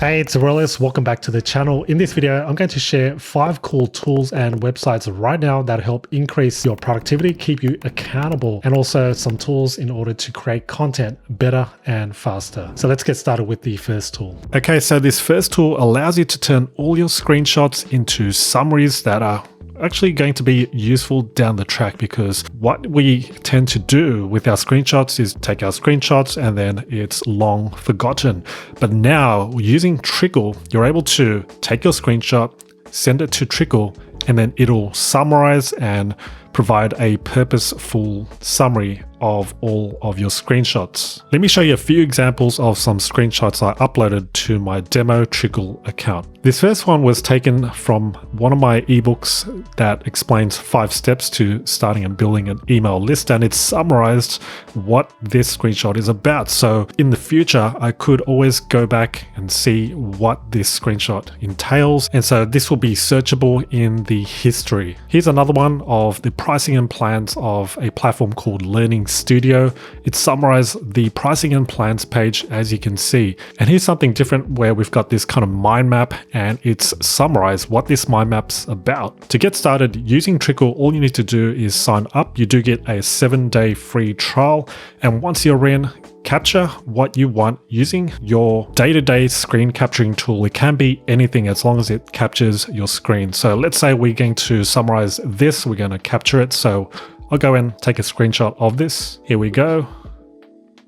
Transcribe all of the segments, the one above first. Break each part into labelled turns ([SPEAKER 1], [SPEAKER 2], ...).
[SPEAKER 1] Hey, it's Aurelius. Welcome back to the channel. In this video, I'm going to share 5 cool tools and websites right now that help increase your productivity, keep you accountable, and also some tools in order to create content better and faster. So let's get started with the first tool. Okay, so this first tool allows you to turn all your screenshots into summaries that are actually going to be useful down the track, because what we tend to do with our screenshots is take our screenshots and then it's long forgotten. But now using Trickle, you're able to take your screenshot, send it to Trickle, and then it'll summarize and provide a purposeful summary of all of your screenshots. Let me show you a few examples of some screenshots I uploaded to my demo Trickle account. This first one was taken from one of my ebooks that explains 5 steps to starting and building an email list, and it summarized what this screenshot is about. So in the future, I could always go back and see what this screenshot entails. And so this will be searchable in the history. Here's another one of the pricing and plans of a platform called Learning Studio. It summarized the pricing and plans page, as you can see. And here's something different where we've got this kind of mind map, and it's summarized what this mind map's about. To get started using Trickle, all you need to do is sign up. You do get a 7-day free trial. And once you're in, capture what you want using your day-to-day screen capturing tool. It can be anything as long as it captures your screen. So let's say we're going to summarize this. We're going to capture it. So I'll go and take a screenshot of this. Here we go.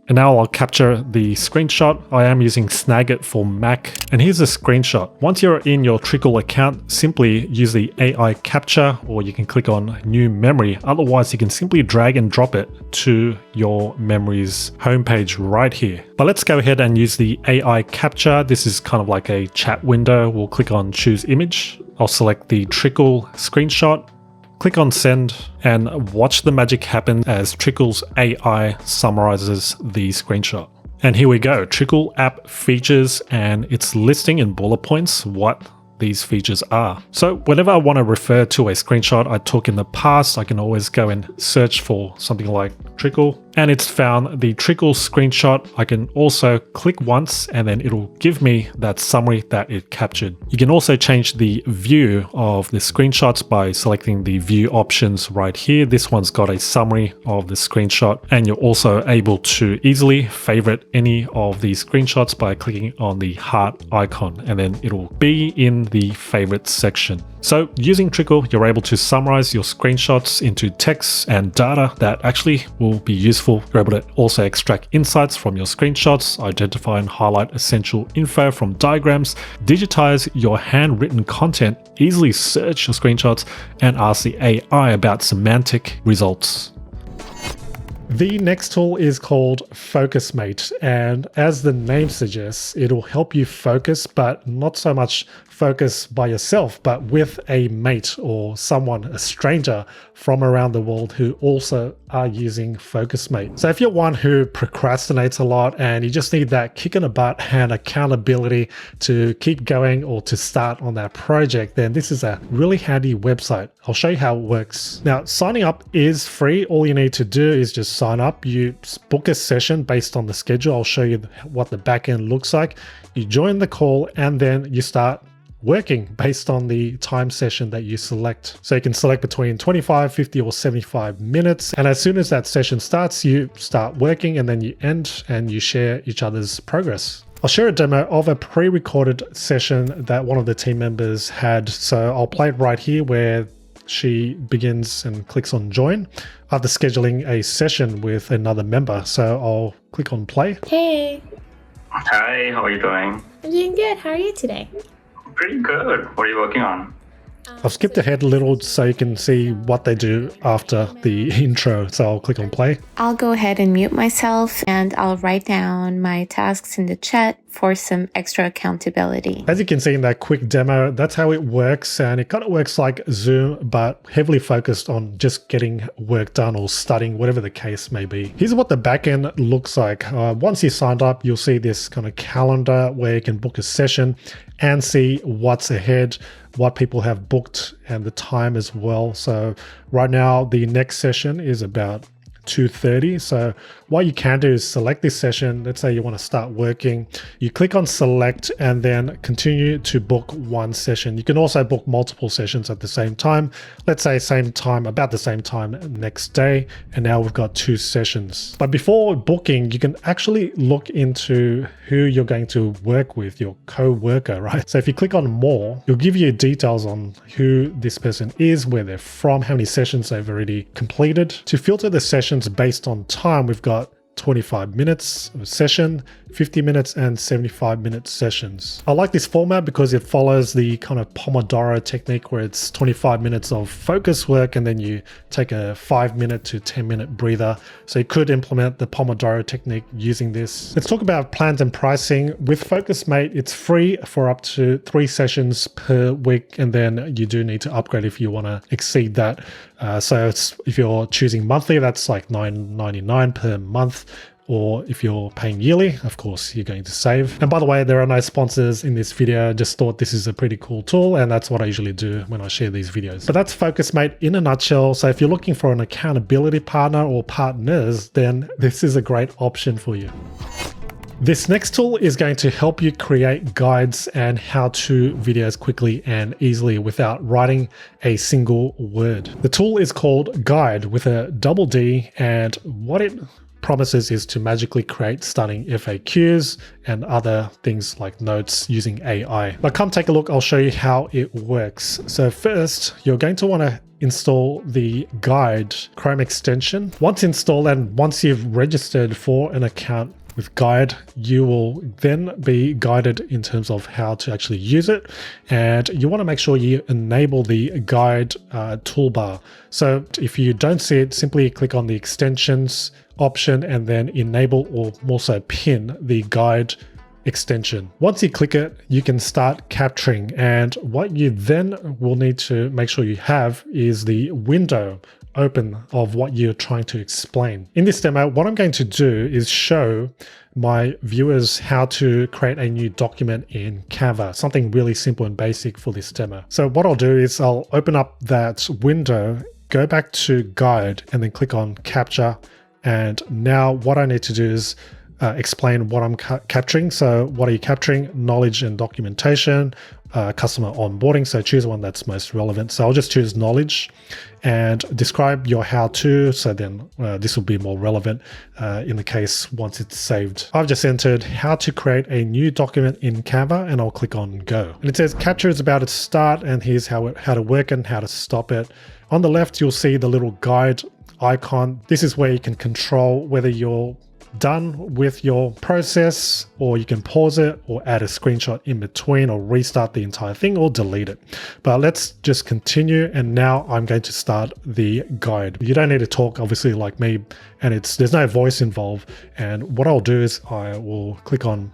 [SPEAKER 1] And now I'll capture the screenshot. I am using Snagit for Mac. And here's a screenshot. Once you're in your Trickle account, simply use the AI capture, or you can click on new memory. Otherwise, you can simply drag and drop it to your memories homepage right here. But let's go ahead and use the AI capture. This is kind of like a chat window. We'll click on choose image. I'll select the Trickle screenshot. Click on send and watch the magic happen as Trickle's AI summarizes the screenshot. And here we go, Trickle app features, and it's listing in bullet points what these features are. So whenever I want to refer to a screenshot I took in the past, I can always go and search for something like Trickle, and it's found the Trickle screenshot. I can also click once and then it'll give me that summary that it captured. You can also change the view of the screenshots by selecting the view options right here. This one's got a summary of the screenshot, and you're also able to easily favorite any of these screenshots by clicking on the heart icon, and then it'll be in the favorites section. So using Trickle, you're able to summarize your screenshots into text and data that actually will be useful. You're able to also extract insights from your screenshots, identify and highlight essential info from diagrams, digitize your handwritten content, easily search your screenshots, and ask the AI about semantic results. The next tool is called Focusmate, and as the name suggests, it'll help you focus, but not so much focus by yourself, but with a mate or someone, a stranger from around the world who also are using Focusmate. So if you're one who procrastinates a lot and you just need that kick in the butt and accountability to keep going or to start on that project, then this is a really handy website. I'll show you how it works. Now, signing up is free. All you need to do is just sign up. You book a session based on the schedule. I'll show you what the backend looks like. You join the call and then you start working based on the time session that you select. So you can select between 25, 50, or 75 minutes. And as soon as that session starts, you start working and then you end and you share each other's progress. I'll share a demo of a pre-recorded session that one of the team members had. So I'll play it right here where she begins and clicks on join after scheduling a session with another member. So I'll click on play.
[SPEAKER 2] Hey.
[SPEAKER 3] Hi, how are you doing?
[SPEAKER 2] I'm doing good. How are you today?
[SPEAKER 3] Pretty good. What are you working on?
[SPEAKER 1] I've skipped ahead a little so you can see what they do after the intro. So I'll click on play.
[SPEAKER 2] I'll go ahead and mute myself and I'll write down my tasks in the chat for some extra accountability.
[SPEAKER 1] As you can see in that quick demo, that's how it works. And it kind of works like Zoom, but heavily focused on just getting work done or studying, whatever the case may be. Here's what the backend looks like. Once you signed up, you'll see this kind of calendar where you can book a session and see what's ahead, what people have booked, and the time as well. So right now, the next session is about 2:30. So what you can do is select this session. Let's say you want to start working. You click on select and then continue to book one session. You can also book multiple sessions at the same time. Let's say same time, about the same time next day. And now we've got 2 sessions. But before booking, you can actually look into who you're going to work with, your co-worker, right? So if you click on more, it'll give you details on who this person is, where they're from, how many sessions they've already completed. To filter the sessions based on time, we've got 25 minutes of a session, 50 minutes and 75-minute sessions. I like this format because it follows the kind of Pomodoro technique where it's 25 minutes of focus work and then you take a 5-minute to 10-minute breather. So you could implement the Pomodoro technique using this. Let's talk about plans and pricing. With Focusmate, it's free for up to 3 sessions per week, and then you do need to upgrade if you want to exceed that. So if you're choosing monthly, that's like $9.99 per month. Or if you're paying yearly, of course, you're going to save. And by the way, there are no sponsors in this video. Just thought this is a pretty cool tool, and that's what I usually do when I share these videos. But that's Focusmate in a nutshell. So if you're looking for an accountability partner or partners, then this is a great option for you. This next tool is going to help you create guides and how-to videos quickly and easily without writing a single word. The tool is called Guidde with a double D, and what it promises is to magically create stunning FAQs and other things like notes using AI. But come take a look, I'll show you how it works. So first, you're going to want to install the Guidde Chrome extension. Once installed and once you've registered for an account with Guidde, you will then be guided in terms of how to actually use it. And you want to make sure you enable the Guidde toolbar. So if you don't see it, simply click on the extensions option and then enable or also pin the Guidde extension. Once you click it, you can start capturing. And what you then will need to make sure you have is the window open of what you're trying to explain. In this demo, what I'm going to do is show my viewers how to create a new document in Canva, something really simple and basic for this demo. So what I'll do is I'll open up that window, go back to Guidde, and then click on Capture. And now what I need to do is explain what I'm capturing. So what are you capturing? Knowledge and documentation, customer onboarding. So choose one that's most relevant. So I'll just choose knowledge and describe your how-to. So then this will be more relevant in the case once it's saved. I've just entered how to create a new document in Canva, and I'll click on go. And it says capture is about to start, and here's how to work and how to stop it. On the left, you'll see the little guide icon. This is where you can control whether you're done with your process, or you can pause it or add a screenshot in between, or restart the entire thing or delete it. But let's just continue, and now I'm going to start the guide. You don't need to talk, obviously, like me, and there's no voice involved. And what I'll do is I will click on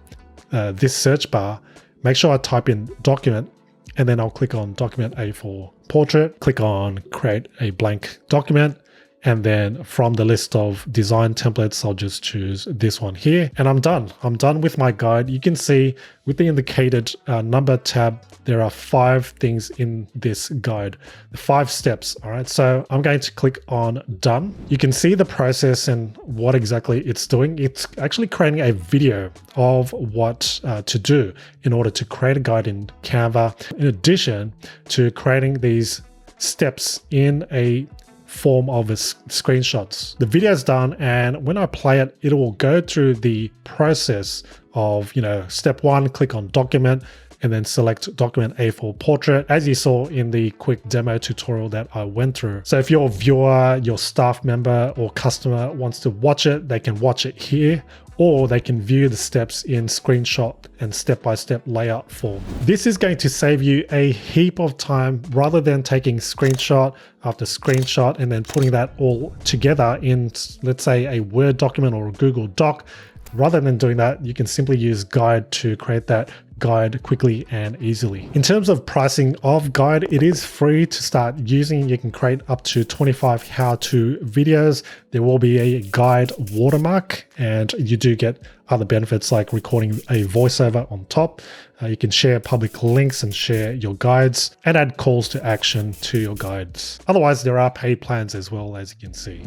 [SPEAKER 1] this search bar, make sure I type in document, and then I'll click on document A4 portrait, click on create a blank document. And then from the list of design templates, I'll just choose this one here, and I'm done. I'm done with my guide. You can see with the indicated number tab, there are 5 things in this guide, the 5 steps. All right, so I'm going to click on done. You can see the process and what exactly it's doing. It's actually creating a video of what to do in order to create a guide in Canva, in addition to creating these steps in a form of screenshots. The video is done, and when I play it, it will go through the process of, step 1, click on document, and then select document A4 portrait, as you saw in the quick demo tutorial that I went through. So if your viewer, your staff member, or customer wants to watch it, they can watch it here, or they can view the steps in screenshot and step-by-step layout form. This is going to save you a heap of time rather than taking screenshot after screenshot and then putting that all together in, let's say, a Word document or a Google Doc. Rather than doing that, you can simply use Guidde to create that guide quickly and easily. In terms of pricing of Guidde, it is free to start using. You can create up to 25 how-to videos. There will be a guide watermark, and you do get other benefits like recording a voiceover on top. You can share public links and share your guides and add calls to action to your guides. Otherwise, there are paid plans as well, as you can see.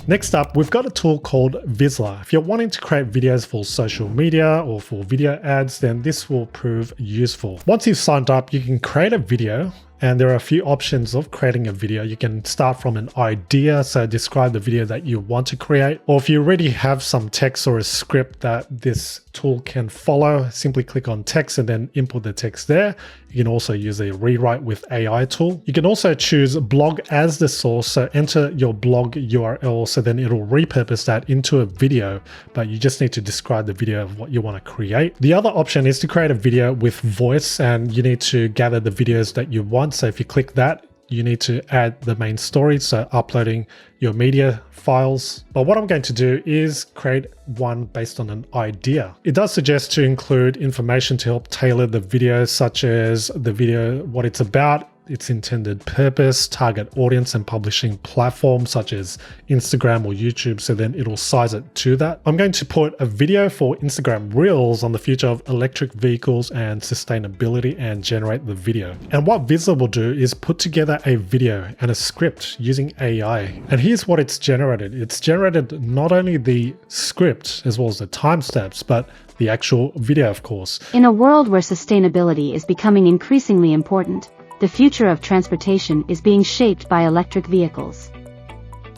[SPEAKER 1] Next up, we've got a tool called Visla. If you're wanting to create videos for social media or for video ads, then this will prove useful. Once you've signed up, you can create a video. And there are a few options of creating a video. You can start from an idea, so describe the video that you want to create. Or if you already have some text or a script that this tool can follow, simply click on text and then input the text there. You can also use a rewrite with AI tool. You can also choose blog as the source, so enter your blog URL, so then it'll repurpose that into a video, but you just need to describe the video of what you want to create. The other option is to create a video with voice, and you need to gather the videos that you want. So if you click that, you need to add the main story, so uploading your media files. But what I'm going to do is create one based on an idea. It does suggest to include information to help tailor the video, such as the video, what it's about, its intended purpose, target audience, and publishing platform such as Instagram or YouTube, so then it'll size it to that. I'm going to put a video for Instagram Reels on the future of electric vehicles and sustainability and generate the video. And what Visla will do is put together a video and a script using AI. And here's what it's generated. It's generated not only the script as well as the timestamps, but the actual video, of course.
[SPEAKER 4] In a world where sustainability is becoming increasingly important, the future of transportation is being shaped by electric vehicles.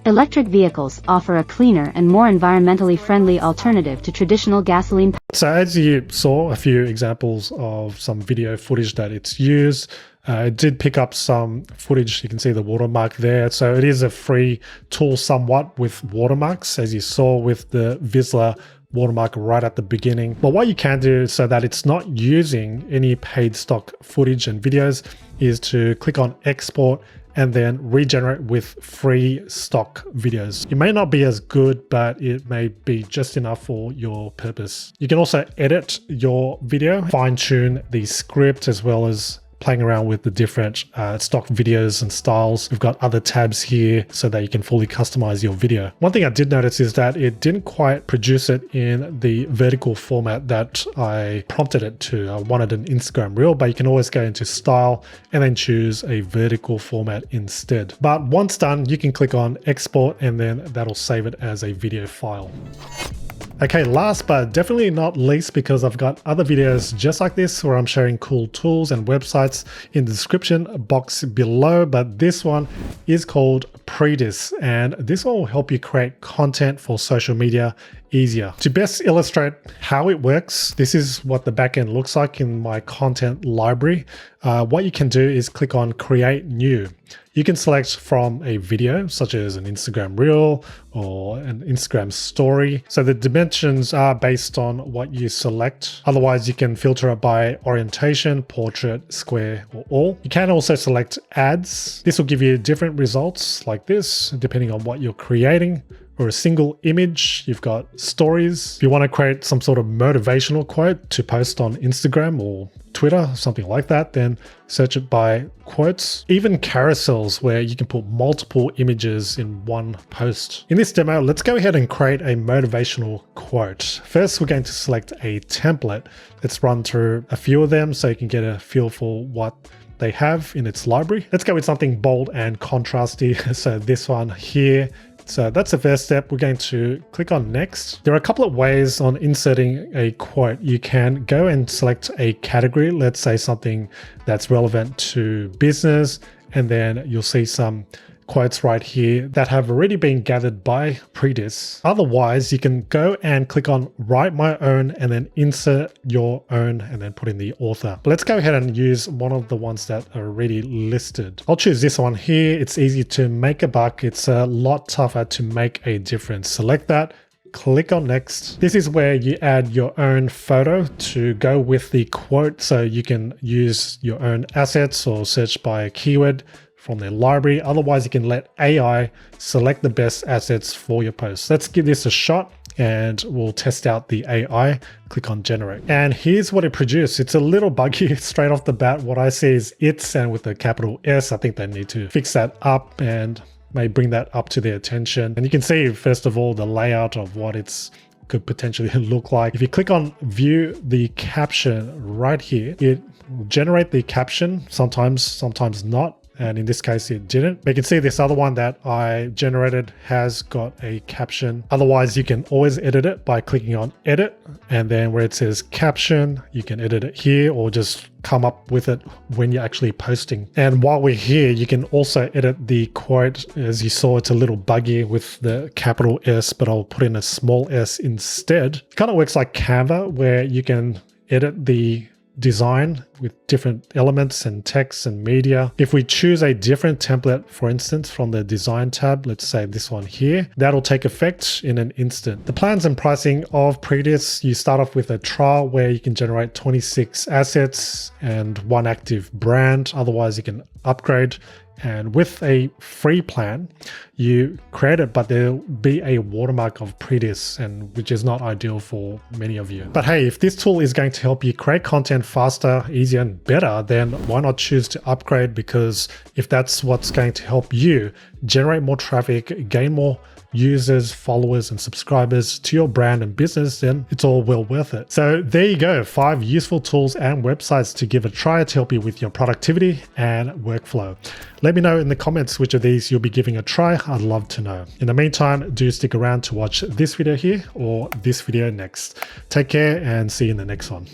[SPEAKER 4] Electric vehicles offer a cleaner and more environmentally friendly alternative to traditional gasoline.
[SPEAKER 1] So as you saw a few examples of some video footage that it's used, it did pick up some footage. You can see the watermark there. So it is a free tool somewhat with watermarks, as you saw with the Visla watermark right at the beginning. But what you can do so that it's not using any paid stock footage and videos is to click on export and then regenerate with free stock videos. It may not be as good, but it may be just enough for your purpose. You can also edit your video, fine tune the script, as well as playing around with the different stock videos and styles. We've got other tabs here so that you can fully customize your video. One thing I did notice is that it didn't quite produce it in the vertical format that I prompted it to. I wanted an Instagram reel, but you can always go into style and then choose a vertical format instead. But once done, you can click on export and then that'll save it as a video file. Okay, last but definitely not least, because I've got other videos just like this where I'm sharing cool tools and websites in the description box below, but this one is called Predis, and this will help you create content for social media easier. To best illustrate how it works, this is what the backend looks like in my content library. What you can do is click on Create New. You can select from a video, such as an Instagram Reel or an Instagram story. So the dimensions are based on what you select. Otherwise, you can filter it by orientation, portrait, square, or all. You can also select ads. This will give you different results like this, depending on what you're creating. Or a single image. You've got stories. If you want to create some sort of motivational quote to post on Instagram or Twitter, something like that, then search it by quotes. Even carousels where you can put multiple images in one post. In this demo, let's go ahead and create a motivational quote. First, we're going to select a template. Let's run through a few of them so you can get a feel for what they have in its library. Let's go with something bold and contrasty. So this one here. So that's the first step. We're going to click on next. There are a couple of ways on inserting a quote. You can go and select a category, let's say something that's relevant to business, and then you'll see some quotes right here that have already been gathered by Predis. Otherwise, you can go and click on Write My Own and then insert your own and then put in the author. But let's go ahead and use one of the ones that are already listed. I'll choose this one here. It's easy to make a buck. It's a lot tougher to make a difference. Select that. Click on next. This is where you add your own photo to go with the quote, so you can use your own assets or search by a keyword from their library. Otherwise, you can let AI select the best assets for your post. Let's give this a shot and we'll test out the AI. Click on generate. And here's what it produced. It's a little buggy straight off the bat. What I see is it's, and with a capital S. I think they need to fix that up and may bring that up to their attention. And you can see, first of all, the layout of what it's could potentially look like. If you click on view the caption right here, it will generate the caption, sometimes not. and in this case it didn't. But you can see this other one that I generated has got a caption. Otherwise, you can always edit it by clicking on edit, and then where it says caption, you can edit it here or just come up with it when you're actually posting. And while we're here, you can also edit the quote. As you saw, it's a little buggy with the capital S, but I'll put in a small s instead. It kind of works like Canva, where you can edit the design with different elements and text and media. If we choose a different template, for instance, from the design tab, let's say this one here, that'll take effect in an instant. The plans and pricing of Predis, you start off with a trial where you can generate 26 assets and 1 active brand. Otherwise, you can upgrade. And with a free plan, you create it, but there'll be a watermark of Predis, and which is not ideal for many of you. But hey, if this tool is going to help you create content faster, easier, and better, then why not choose to upgrade? Because if that's what's going to help you generate more traffic, gain more users, followers, and subscribers to your brand and business, then it's all well worth it. So there you go, 5 useful tools and websites to give a try to help you with your productivity and workflow. Let me know in the comments which of these you'll be giving a try. I'd love to know. In the meantime, do stick around to watch this video here or this video next. Take care and see you in the next one.